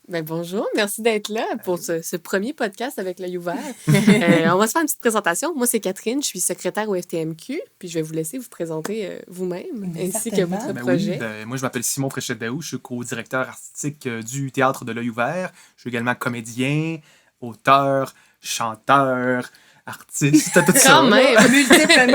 Ben bonjour, merci d'être là pour ce premier podcast avec l'œil ouvert. On va se faire une petite présentation. Moi, c'est Catherine, je suis secrétaire au FTMQ, puis je vais vous laisser vous présenter vous-même, ainsi que certainement. votre Ben projet. oui, moi je m'appelle Simon Fréchette-Daou, je suis co-directeur artistique du Théâtre de l'Œil ouvert. Je suis également comédien, auteur, chanteur, artiste, tout ça. Quand même!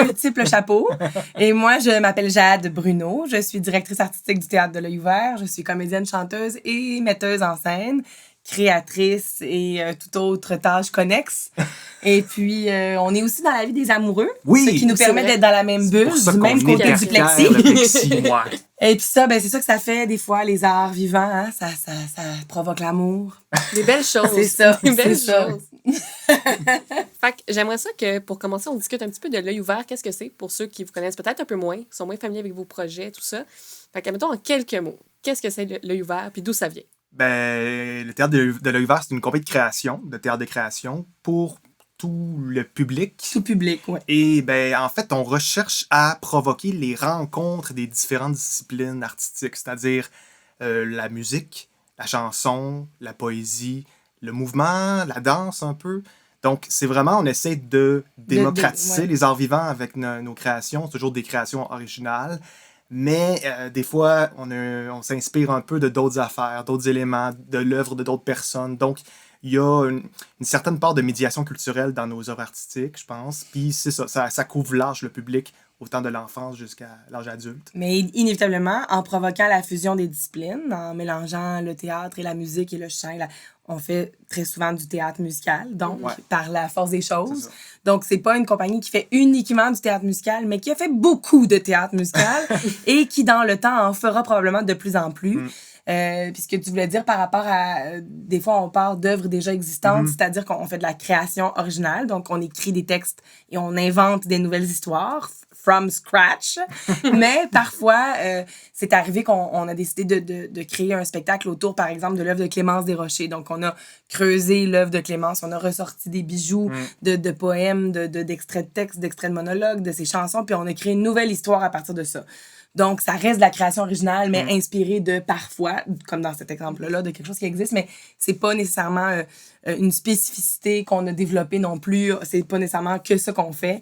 multiples chapeaux. Et moi, je m'appelle Jade Bruno. Je suis directrice artistique du Théâtre de l'Œil ouvert. Je suis comédienne, chanteuse et metteuse en scène, créatrice et toute autre tâche connexe. Et puis, on est aussi dans la vie des amoureux, Oui, ce qui nous c'est permet vrai. d'être dans la même bulle, Pour ça du qu'on même est côté du derrière plexi. le plexi, ouais. Et puis ça, ben c'est ça que ça fait des fois, les arts vivants, hein? Ça provoque l'amour. Des belles choses. C'est ça, Des belles c'est ça. choses. Fait que j'aimerais ça que, pour commencer, on discute un petit peu de l'œil ouvert. Qu'est-ce que c'est pour ceux qui vous connaissent peut-être un peu moins, qui sont moins familiers avec vos projets, tout ça. Fait que, mettons en quelques mots, qu'est-ce que c'est l'œil ouvert, puis d'où ça vient? Ben, le Théâtre de l'Œil ouvert, c'est une compagnie de création, de théâtre de création, pour tout le public. Tout public, ouais. Et ben, en fait, on recherche à provoquer les rencontres des différentes disciplines artistiques, c'est-à-dire la musique, la chanson, la poésie, le mouvement, la danse un peu. Donc, c'est vraiment, on essaie de démocratiser ouais. les arts vivants avec nos créations. C'est toujours des créations originales. Mais des fois, on s'inspire un peu de d'autres affaires, d'autres éléments, de l'œuvre de d'autres personnes. Donc, il y a une certaine part de médiation culturelle dans nos œuvres artistiques, je pense. Puis c'est ça couvre large le public, autant de l'enfance jusqu'à l'âge adulte. Mais inévitablement, en provoquant la fusion des disciplines, en mélangeant le théâtre et la musique et le chant, on fait très souvent du théâtre musical, donc Ouais. par la force des C'est choses. ça. Donc, c'est pas une compagnie qui fait uniquement du théâtre musical, mais qui a fait beaucoup de théâtre musical et qui, dans le temps, en fera probablement de plus en plus. Puis ce que tu voulais dire par rapport à... des fois, on parle d'œuvres déjà existantes, c'est-à-dire qu'on fait de la création originale. Donc, on écrit des textes et on invente des nouvelles histoires from scratch. Mais parfois, c'est arrivé qu'on a décidé de créer un spectacle autour, par exemple, de l'œuvre de Clémence Desrochers. Donc, on a creusé l'œuvre de Clémence, on a ressorti des bijoux de poèmes, d'extraits de textes, d'extraits de monologues, de ses chansons, puis on a créé une nouvelle histoire à partir de ça. Donc, ça reste de la création originale, mais inspirée de parfois, comme dans cet exemple-là, de quelque chose qui existe, mais c'est pas nécessairement une spécificité qu'on a développée non plus. C'est pas nécessairement que ça qu'on fait.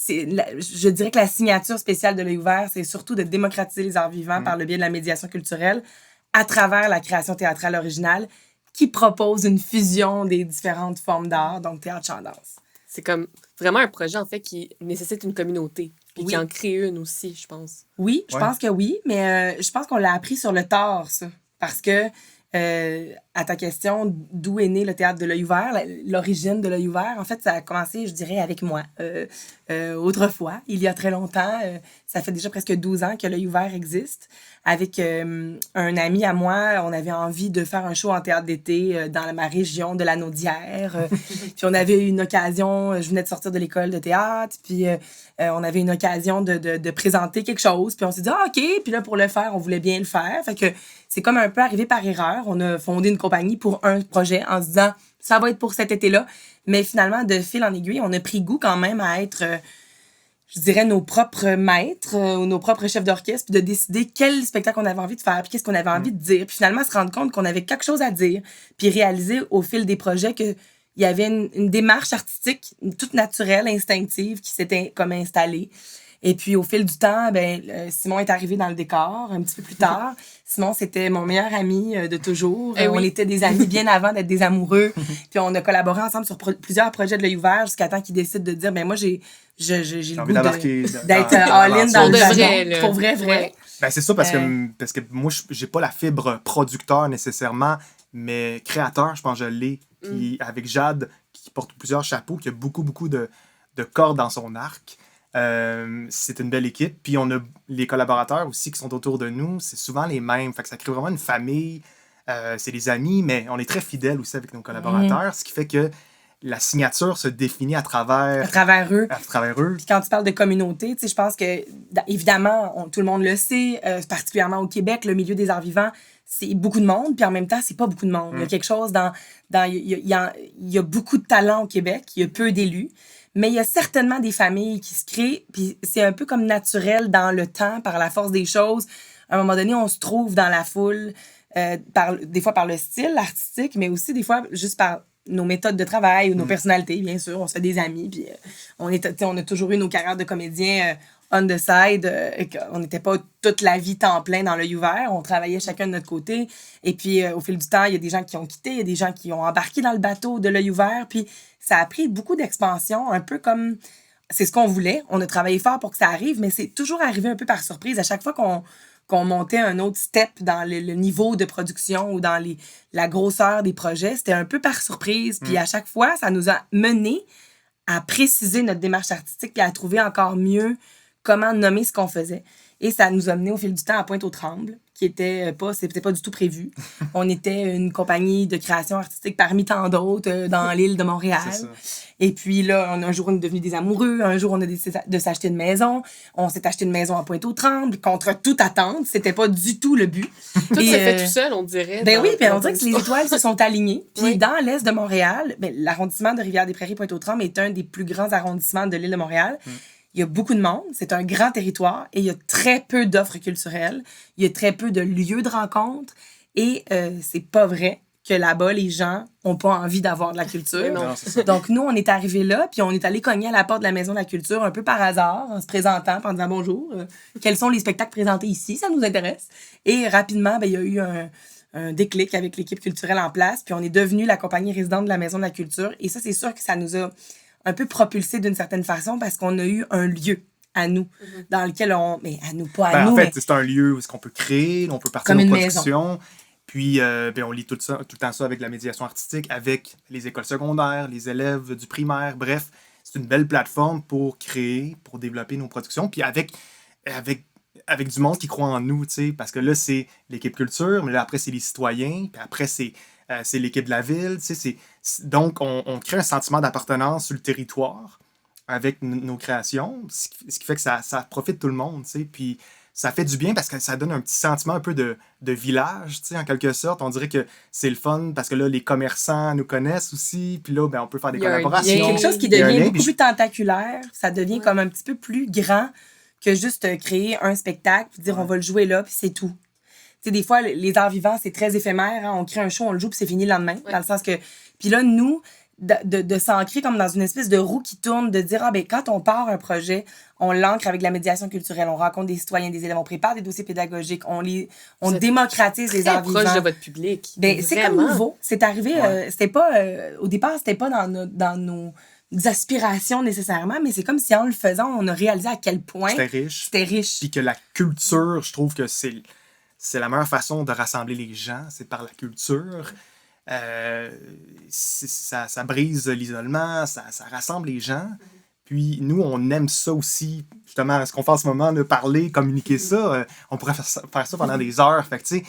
Je dirais que la signature spéciale de l'œil ouvert, c'est surtout de démocratiser les arts vivants par le biais de la médiation culturelle à travers la création théâtrale originale qui propose une fusion des différentes formes d'art, donc théâtre, chant, danse. C'est comme vraiment un projet, en fait, qui nécessite une communauté, puis Oui. qui en crée une aussi, je pense. Oui, je Ouais. pense que oui, mais je pense qu'on l'a appris sur le tard, ça. Parce que, à ta question, d'où est né le théâtre de l'œil ouvert, l'origine de l'œil ouvert, en fait, ça a commencé, je dirais, avec moi. Autrefois, il y a très longtemps, ça fait déjà presque 12 ans que l'œil ouvert existe. Avec un ami à moi, on avait envie de faire un show en théâtre d'été dans ma région de la Naudière. Puis on avait eu une occasion, je venais de sortir de l'école de théâtre, puis on avait une occasion de présenter quelque chose. Puis on s'est dit, ah, OK. Puis là, pour le faire, on voulait bien le faire. Fait que c'est comme un peu arrivé par erreur. On a fondé une compagnie pour un projet en se disant, ça va être pour cet été-là. Mais finalement, de fil en aiguille, on a pris goût quand même à être... je dirais, nos propres maîtres ou nos propres chefs d'orchestre, puis de décider quel spectacle on avait envie de faire, puis qu'est-ce qu'on avait envie de dire. Puis finalement, se rendre compte qu'on avait quelque chose à dire, puis réaliser au fil des projets qu'il y avait une démarche artistique toute naturelle, instinctive, qui s'était comme installée. Et puis, au fil du temps, Simon est arrivé dans le décor un petit peu plus tard. Simon, c'était mon meilleur ami de toujours. Eh oui. On était des amis bien avant d'être des amoureux. Puis, on a collaboré ensemble sur plusieurs projets de l'œil ouvert jusqu'à temps qu'il décide de dire, moi, j'ai le envie goût d'embarquer d'être dans all-in dans Pour le de jargon. vrai, là. Pour vrai. Ouais. Ben, c'est ça, parce que moi, j'ai pas la fibre producteur nécessairement, mais créateur, je pense que je l'ai. Puis avec Jade, qui porte plusieurs chapeaux, qui a beaucoup de cordes dans son arc. C'est une belle équipe. Puis on a les collaborateurs aussi qui sont autour de nous. C'est souvent les mêmes. Fait que ça crée vraiment une famille. C'est des amis, mais on est très fidèles aussi avec nos collaborateurs. Ce qui fait que la signature se définit à travers eux. Puis quand tu parles de communauté, tu sais, je pense que, évidemment, tout le monde le sait, particulièrement au Québec, le milieu des arts vivants, c'est beaucoup de monde, puis en même temps, c'est pas beaucoup de monde. Il y a quelque chose il y a beaucoup de talent au Québec, il y a peu d'élus, mais il y a certainement des familles qui se créent, puis c'est un peu comme naturel dans le temps, par la force des choses. À un moment donné, on se trouve dans la foule. des fois par le style artistique, mais aussi des fois juste par nos méthodes de travail ou nos personnalités, bien sûr. On se fait des amis, puis on a toujours eu nos carrières de comédiens on the side. On n'était pas toute la vie temps plein dans l'œil ouvert. On travaillait chacun de notre côté. Et puis, au fil du temps, il y a des gens qui ont quitté, il y a des gens qui ont embarqué dans le bateau de l'œil ouvert. Puis, ça a pris beaucoup d'expansion, un peu comme... C'est ce qu'on voulait. On a travaillé fort pour que ça arrive, mais c'est toujours arrivé un peu par surprise. À chaque fois qu'on montait un autre step dans le niveau de production ou dans la grosseur des projets, c'était un peu par surprise. Puis à chaque fois, ça nous a mené à préciser notre démarche artistique puis à trouver encore mieux comment nommer ce qu'on faisait. Et ça nous a mené au fil du temps à Pointe-aux-Trembles, qui c'était pas du tout prévu. On était une compagnie de création artistique parmi tant d'autres dans l'île de Montréal. Et puis là, un jour, on est devenus des amoureux. Un jour, on a décidé de s'acheter une maison. On s'est acheté une maison à Pointe-aux-Trembles contre toute attente. C'était pas du tout le but. Tout s'est fait tout seul, on dirait. Ben oui, puis on dirait que les étoiles se sont alignées. Puis dans l'est de Montréal, l'arrondissement de Rivière-des-Prairies, Pointe-aux-Trembles est un des plus grands arrondissements de l'île de Montréal. Il y a beaucoup de monde, c'est un grand territoire et il y a très peu d'offres culturelles, il y a très peu de lieux de rencontre et c'est pas vrai que là-bas, les gens ont pas envie d'avoir de la culture. Non, c'est ça. Donc, nous, on est arrivés là, puis on est allé cogner à la porte de la Maison de la Culture un peu par hasard, en se présentant, en disant bonjour, quels sont les spectacles présentés ici, ça nous intéresse. Et rapidement, il y a eu un déclic avec l'équipe culturelle en place, puis on est devenu la compagnie résidente de la Maison de la Culture. Et ça, c'est sûr que ça nous a un peu propulsé d'une certaine façon parce qu'on a eu un lieu à nous, dans lequel mais à nous, pas à nous. En fait, mais... c'est un lieu où on peut créer, on peut partir Comme nos une productions. Maison. Puis, on lit tout le temps ça avec la médiation artistique, avec les écoles secondaires, les élèves du primaire. Bref, c'est une belle plateforme pour créer, pour développer nos productions. Puis avec du monde qui croit en nous, tu sais, parce que là, c'est l'équipe culture, mais là, après, c'est les citoyens, puis après, c'est l'équipe de la ville, tu sais. Donc, on crée un sentiment d'appartenance sur le territoire avec nos créations, ce qui fait que ça profite tout le monde, tu sais. Puis, ça fait du bien parce que ça donne un petit sentiment un peu de village, tu sais, en quelque sorte. On dirait que c'est le fun parce que là, les commerçants nous connaissent aussi. Puis là, on peut faire des collaborations. Il y a quelque chose qui devient beaucoup plus tentaculaire. Ça devient comme un petit peu plus grand que juste créer un spectacle puis dire on va le jouer là, puis c'est tout. Tu sais, des fois, les arts vivants, c'est très éphémère. Hein? On crée un show, on le joue, puis c'est fini le lendemain. Dans le sens que... Puis là, nous... de s'ancrer comme dans une espèce de roue qui tourne, de dire, quand on part un projet, on l'ancre avec la médiation culturelle, on rencontre des citoyens, des élèves, on prépare des dossiers pédagogiques, on démocratise les arts vivants. Proche de votre public. C'est comme nouveau. C'est arrivé, c'était pas, au départ, c'était pas dans nos aspirations nécessairement, mais c'est comme si en le faisant, on a réalisé à quel point c'était riche. Puis que la culture, je trouve que c'est la meilleure façon de rassembler les gens, c'est par la culture. Ça brise l'isolement, ça rassemble les gens. Puis nous, on aime ça aussi, justement, ce qu'on fait en ce moment, de parler, communiquer ça. On pourrait faire ça pendant des heures. Fait que, tu sais,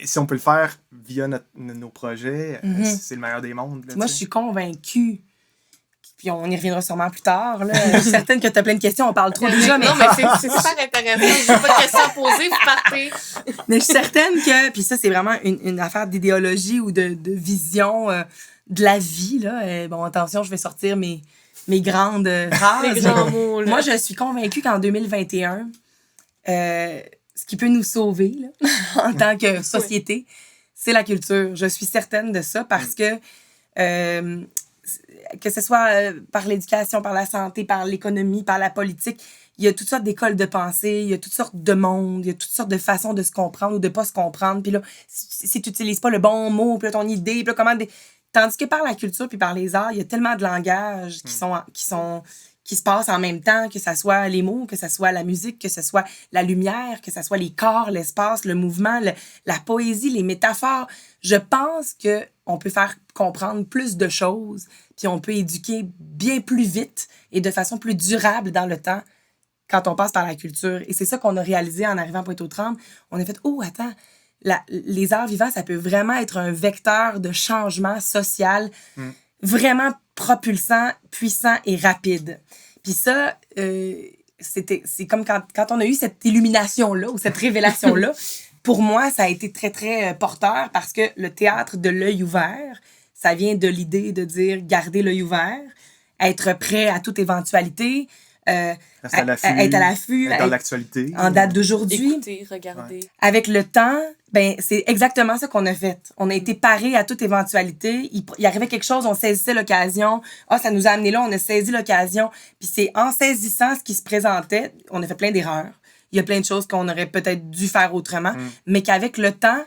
si on peut le faire via nos projets, c'est le meilleur des mondes. Là, moi, je suis convaincue. Puis on y reviendra sûrement plus tard. Là. Je suis certaine que tu as plein de questions. On parle trop déjà. Mais... Non, mais c'est super intéressant. J'ai pas de questions à poser. Vous partez. Mais je suis certaine que... Puis ça, c'est vraiment une affaire d'idéologie ou de vision de la vie. Là. Bon, attention, je vais sortir mes grandes phrases. Les grands mots, là. Moi, je suis convaincue qu'en 2021, ce qui peut nous sauver là, en tant que société, c'est la culture. Je suis certaine de ça parce que ce soit par l'éducation, par la santé, par l'économie, par la politique, il y a toutes sortes d'écoles de pensée, il y a toutes sortes de mondes, il y a toutes sortes de façons de se comprendre ou de pas se comprendre. Puis là, si tu n'utilises pas le bon mot, puis là, ton idée, puis là, comment... Tandis que par la culture puis par les arts, il y a tellement de langages qui se passent en même temps, que ça soit les mots, que ça soit la musique, que ce soit la lumière, que ça soit les corps, l'espace, le mouvement, la poésie, les métaphores. Je pense que on peut faire comprendre plus de choses, puis on peut éduquer bien plus vite et de façon plus durable dans le temps quand on passe par la culture. Et c'est ça qu'on a réalisé en arrivant à Pointe-aux-Trembles. On a fait « Oh, attends, les arts vivants, ça peut vraiment être un vecteur de changement social vraiment propulsant, puissant et rapide. » Puis ça, c'est comme quand on a eu cette illumination-là ou cette révélation-là, pour moi, ça a été très, très porteur parce que le théâtre de l'œil ouvert, ça vient de l'idée de dire garder l'œil ouvert, être prêt à toute éventualité, Reste à l'affût. être à l'affût, Être dans l'actualité. en date d'aujourd'hui. Écoutez, regardez. Avec le temps, ben c'est exactement ça qu'on a fait. On a été parés à toute éventualité. Il arrivait quelque chose, on saisissait l'occasion. Ah, ça nous a amené là, on a saisi l'occasion. Puis c'est en saisissant ce qui se présentait, on a fait plein d'erreurs. Il y a plein de choses qu'on aurait peut-être dû faire autrement, mais qu'avec le temps,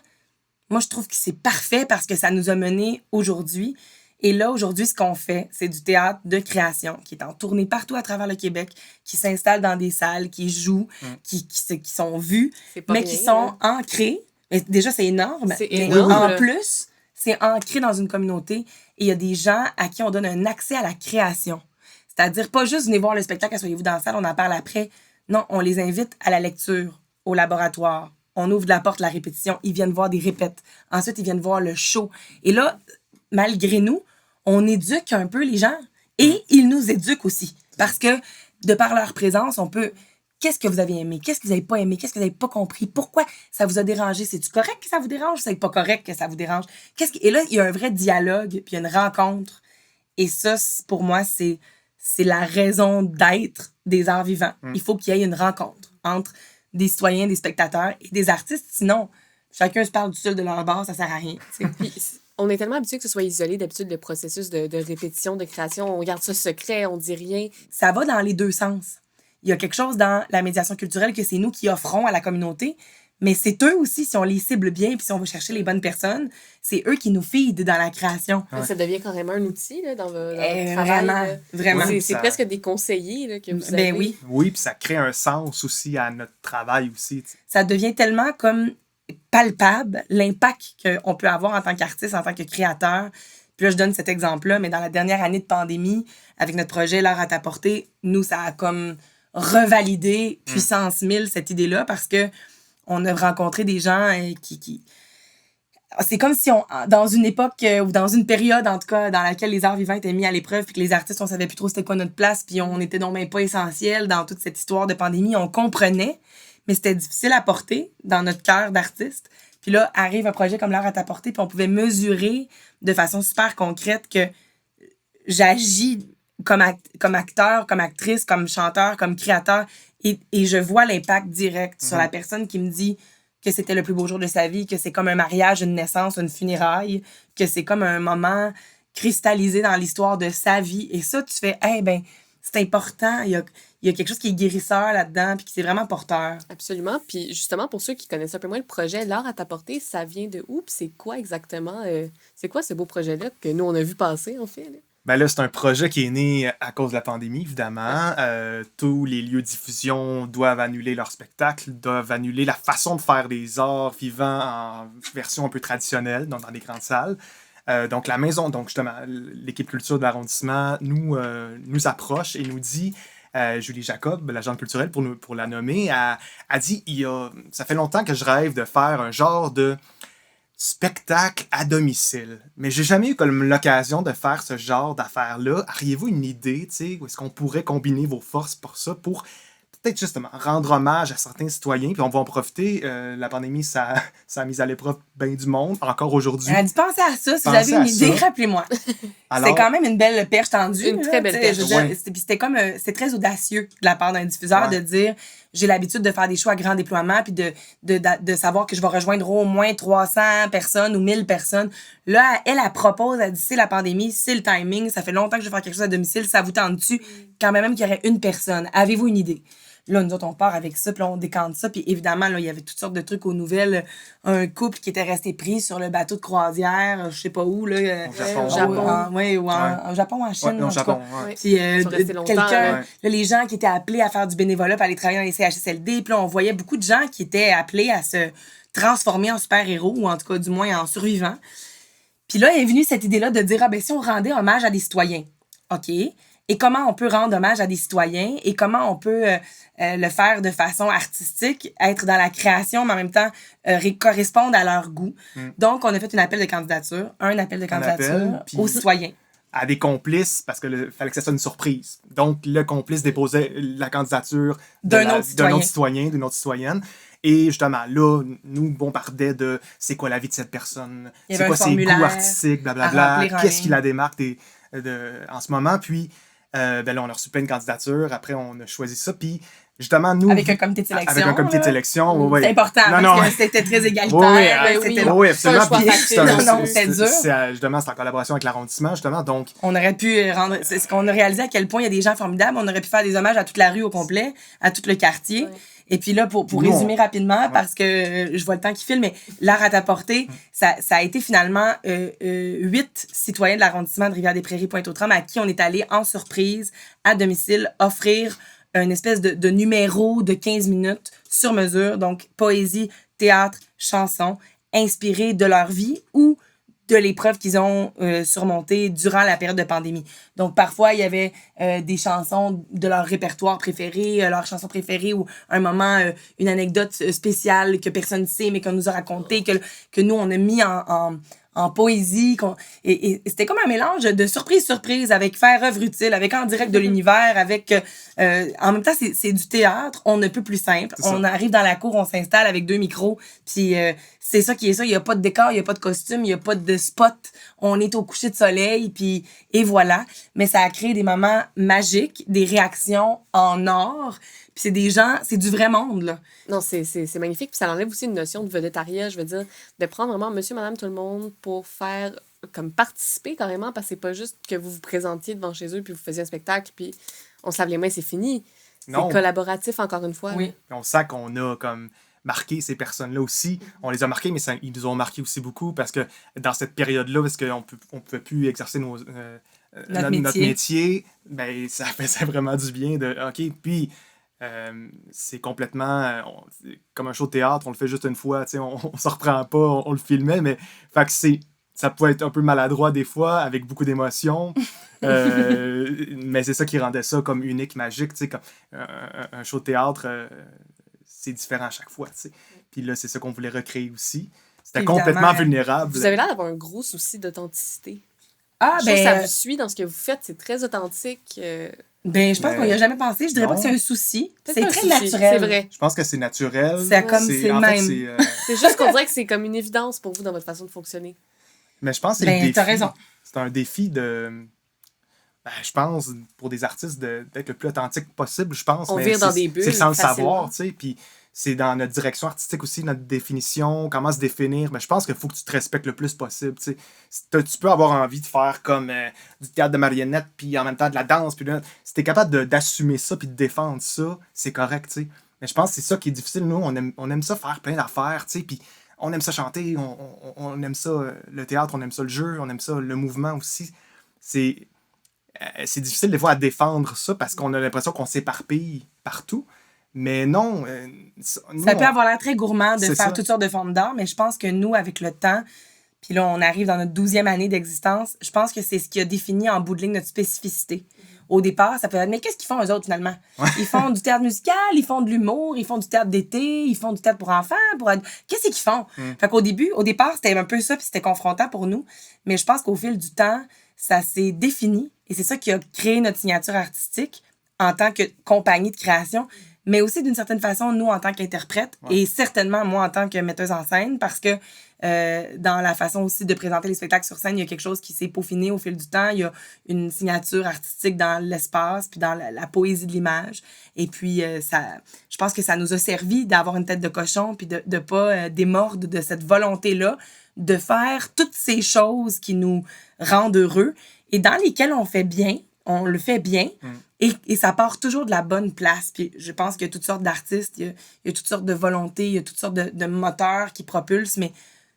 moi, je trouve que c'est parfait parce que ça nous a menés aujourd'hui. Et là, aujourd'hui, ce qu'on fait, c'est du théâtre de création qui est en tournée partout à travers le Québec, qui s'installe dans des salles, qui jouent, qui sont vus, mais qui sont ancrés. Et déjà, c'est énorme. C'est mais énorme. en plus, c'est ancré dans une communauté et il y a des gens à qui on donne un accès à la création. C'est-à-dire, pas juste venez voir le spectacle, asseyez-vous dans la salle, on en parle après. Non, on les invite à la lecture, au laboratoire. On ouvre la porte, la répétition. Ils viennent voir des répètes. Ensuite, ils viennent voir le show. Et là, malgré nous, on éduque un peu les gens et ils nous éduquent aussi. Parce que, de par leur présence, on peut... Qu'est-ce que vous avez aimé? Qu'est-ce que vous n'avez pas aimé? Qu'est-ce que vous n'avez pas compris? Pourquoi ça vous a dérangé? C'est-tu correct que ça vous dérange? C'est pas correct que ça vous dérange? Et là, il y a un vrai dialogue, puis il y a une rencontre. Et ça, pour moi, c'est la raison d'être des arts vivants. Il faut qu'il y ait une rencontre entre des citoyens, des spectateurs et des artistes. Sinon, chacun se parle du seul de leur bord, ça sert à rien. Puis, on est tellement habitué que ce soit isolé, d'habitude, le processus de répétition, de création. On garde ça secret, on dit rien. Ça va dans les deux sens. Il y a quelque chose dans la médiation culturelle que c'est nous qui offrons à la communauté, mais c'est eux aussi, si on les cible bien puis si on va chercher les bonnes personnes, c'est eux qui nous feedent dans la création. Ouais. Ça devient carrément un outil là, dans votre travail. Vraiment, vraiment. C'est ça... presque des conseillers là, que vous avez. Ben oui. Oui, puis ça crée un sens aussi à notre travail aussi. T'sais. Ça devient tellement comme palpable, l'impact qu'on peut avoir en tant qu'artiste, en tant que créateur. Puis là, je donne cet exemple-là, mais dans la dernière année de pandémie, avec notre projet L'art à ta portée, nous, ça a comme revalidé puissance 1000 cette idée-là parce que on a rencontré des gens qui... C'est comme si dans une époque ou dans une période, en tout cas, dans laquelle les arts vivants étaient mis à l'épreuve puis que les artistes, on savait plus trop c'était quoi notre place puis on était donc même pas essentiel dans toute cette histoire de pandémie. On comprenait, mais c'était difficile à porter dans notre cœur d'artiste. Puis là, arrive un projet comme L'art à ta portée puis on pouvait mesurer de façon super concrète que j'agis comme acteur, comme actrice, comme chanteur, comme créateur et je vois l'impact direct sur la personne qui me dit que c'était le plus beau jour de sa vie, que c'est comme un mariage, une naissance, une funéraille, que c'est comme un moment cristallisé dans l'histoire de sa vie. Et ça, tu fais, c'est important, il y a quelque chose qui est guérisseur là-dedans, puis qui c'est vraiment porteur. Absolument. Puis justement, pour ceux qui connaissent un peu moins le projet, L'art à ta portée, ça vient de où? Puis c'est quoi exactement? C'est quoi ce beau projet-là que nous, on a vu passer, en fait? Là? Ben là, c'est un projet qui est né à cause de la pandémie, évidemment. Tous les lieux de diffusion doivent annuler leurs spectacles, doivent annuler la façon de faire des arts vivants en version un peu traditionnelle, donc dans des grandes salles. Donc la maison, donc justement, l'équipe culture de l'arrondissement nous approche et nous dit, Julie Jacob, l'agente culturelle pour la nommer, a dit, ça fait longtemps que je rêve de faire un genre de spectacle à domicile. Mais j'ai jamais eu comme l'occasion de faire ce genre d'affaires-là. Auriez-vous une idée, tu sais, où est-ce qu'on pourrait combiner vos forces pour ça, pour peut-être justement rendre hommage à certains citoyens, puis on va en profiter. La pandémie, ça a mis à l'épreuve bien du monde, encore aujourd'hui. Elle dit, pensez à ça, si vous avez une idée, rappelez-moi. C'était quand même une belle perche tendue. Une très belle perche. C'était très audacieux de la part d'un diffuseur de dire, j'ai l'habitude de faire des shows à grand déploiement, puis de savoir que je vais rejoindre au moins 300 personnes ou 1000 personnes. Là, elle propose, elle dit, c'est la pandémie, c'est le timing, ça fait longtemps que je vais faire quelque chose à domicile, ça vous tente-tu? Quand même qu'il y aurait une personne. Avez-vous une idée? Là, nous autres, on part avec ça, puis on décante ça. Puis évidemment, là, il y avait toutes sortes de trucs aux nouvelles. Un couple qui était resté pris sur le bateau de croisière, je sais pas où, là. Au Japon. Au Japon. En Japon, en Chine. Ouais, au Japon, ouais. Puis quelqu'un, là, les gens qui étaient appelés à faire du bénévolat, puis aller travailler dans les CHSLD. Puis là, on voyait beaucoup de gens qui étaient appelés à se transformer en super-héros, ou en tout cas, du moins, en survivants. Puis là, est venue cette idée-là de dire, si on rendait hommage à des citoyens, OK, et comment on peut rendre hommage à des citoyens et comment on peut le faire de façon artistique, être dans la création, mais en même temps correspondre à leur goût. Donc, on a fait un appel de candidature aux citoyens. À des complices, parce qu'il fallait que ça soit une surprise. Donc, le complice déposait la candidature d'un autre citoyen, d'une autre citoyenne. Et justement, là, nous bombardait de c'est quoi la vie de cette personne, c'est quoi ses goûts artistiques, blablabla, qu'est-ce qui la démarque en ce moment. Puis, Ben là, on a reçu plein de candidatures. Après, on a choisi ça. Puis, justement, nous... Avec un comité de sélection. Avec un comité de sélection, oui. C'est important, parce que c'était très égalitaire. Oui, absolument. C'est dur. Justement, c'est en collaboration avec l'arrondissement, justement, donc... On aurait pu rendre... C'est ce qu'on a réalisé, à quel point il y a des gens formidables. On aurait pu faire des hommages à toute la rue au complet, à tout le quartier. Ouais. Et puis là, pour résumer rapidement, parce que je vois le temps qui file, mais l'art à ta portée, ça a été finalement 8 citoyens de l'arrondissement de Rivière-des-Prairies-Pointe-aux-Trembles à qui on est allé en surprise, à domicile, offrir une espèce de numéro de 15 minutes sur mesure, donc poésie, théâtre, chanson, inspiré de leur vie ou de l'épreuve qu'ils ont surmontée durant la période de pandémie. Donc, parfois, il y avait des chansons de leur répertoire préféré, leur chanson préférée ou un moment, une anecdote spéciale que personne ne sait, mais qu'on nous a raconté, que nous, on a mis en poésie. Et c'était comme un mélange de surprise avec faire œuvre utile, avec en direct de l'univers, avec... en même temps, c'est du théâtre, on ne peut plus simple. On arrive dans la cour, on s'installe avec 2 micros, puis c'est ça qui est ça. Il n'y a pas de décor, il n'y a pas de costume, il n'y a pas de spot. On est au coucher de soleil, puis et voilà. Mais ça a créé des moments magiques, des réactions en or. Puis c'est des gens, c'est du vrai monde, là. Non, c'est magnifique. Puis ça enlève aussi une notion de vedettariat, je veux dire, de prendre vraiment monsieur, madame, tout le monde pour faire, comme participer carrément, parce que c'est pas juste que vous vous présentiez devant chez eux, puis vous faisiez un spectacle, puis on se lave les mains, c'est fini. C'est collaboratif, encore une fois. Oui. On sent qu'on a comme marqué ces personnes-là aussi. On les a marquées, mais ils nous ont marqué aussi beaucoup parce que dans cette période-là, parce qu'on ne pouvait plus exercer notre métier, ben, ça faisait vraiment du bien de... OK, puis... c'est complètement comme un show de théâtre, on le fait juste une fois, on s'en reprend pas, on le filmait, mais fait que ça pouvait être un peu maladroit des fois, avec beaucoup d'émotions, mais c'est ça qui rendait ça comme unique, magique, comme un show de théâtre, c'est différent à chaque fois, puis là, c'est ça qu'on voulait recréer aussi. C'était évidemment complètement vulnérable. Vous avez l'air d'avoir un gros souci d'authenticité. Ça vous suit dans ce que vous faites, c'est très authentique. Je pense qu'on n'y a jamais pensé. Je dirais pas que c'est un souci. C'est très naturel. C'est vrai. Je pense que c'est naturel. C'est comme c'est le même. C'est juste qu'on dirait que c'est comme une évidence pour vous dans votre façon de fonctionner. Mais je pense que c'est le défi. T'as raison. C'est un défi de... je pense, pour des artistes, d'être le plus authentique possible, je pense. On vire dans des bulles. C'est sans le savoir, tu sais. Puis c'est dans notre direction artistique aussi, notre définition, comment se définir. Mais je pense qu'il faut que tu te respectes le plus possible, tu sais. Tu peux avoir envie de faire comme du théâtre de marionnettes, puis en même temps de la danse. Puis si t'es capable d'assumer ça, puis de défendre ça, c'est correct, tu sais. Mais je pense que c'est ça qui est difficile. Nous, on aime ça faire plein d'affaires, tu sais. Puis on aime ça chanter, on aime ça le théâtre, on aime ça le jeu, on aime ça le mouvement aussi. C'est difficile des fois à défendre ça parce qu'on a l'impression qu'on s'éparpille partout. Mais non. Ça peut avoir l'air très gourmand de faire toutes sortes de formes d'art, mais je pense que nous, avec le temps, puis là, on arrive dans notre 12e année d'existence, je pense que c'est ce qui a défini en bout de ligne notre spécificité. Au départ, ça peut être, mais qu'est-ce qu'ils font eux autres finalement? Ils font du théâtre musical, ils font de l'humour, ils font du théâtre d'été, ils font du théâtre pour enfants, qu'est-ce qu'ils font? Fait qu'au départ, c'était un peu ça, puis c'était confrontant pour nous. Mais je pense qu'au fil du temps, ça s'est défini, et c'est ça qui a créé notre signature artistique en tant que compagnie de création, mais aussi d'une certaine façon, nous, en tant qu'interprètes, et certainement moi, en tant que metteuse en scène, parce que dans la façon aussi de présenter les spectacles sur scène, il y a quelque chose qui s'est peaufiné au fil du temps. Il y a une signature artistique dans l'espace, puis dans la poésie de l'image. Et puis, je pense que ça nous a servi d'avoir une tête de cochon, puis de pas démordre de cette volonté-là de faire toutes ces choses qui nous rendent heureux et dans lesquelles on fait bien, on le fait bien, et ça part toujours de la bonne place. Puis je pense qu'il y a toutes sortes d'artistes, il y a toutes sortes de volontés, il y a toutes sortes de moteurs qui propulsent,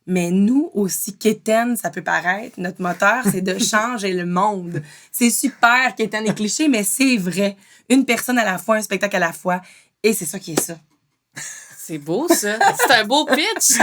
mais nous, aussi quétaine ça peut paraître, notre moteur, c'est de changer le monde. C'est super quétaine et cliché, mais c'est vrai. Une personne à la fois, un spectacle à la fois, et c'est ça qui est ça. C'est beau, ça. C'est un beau pitch.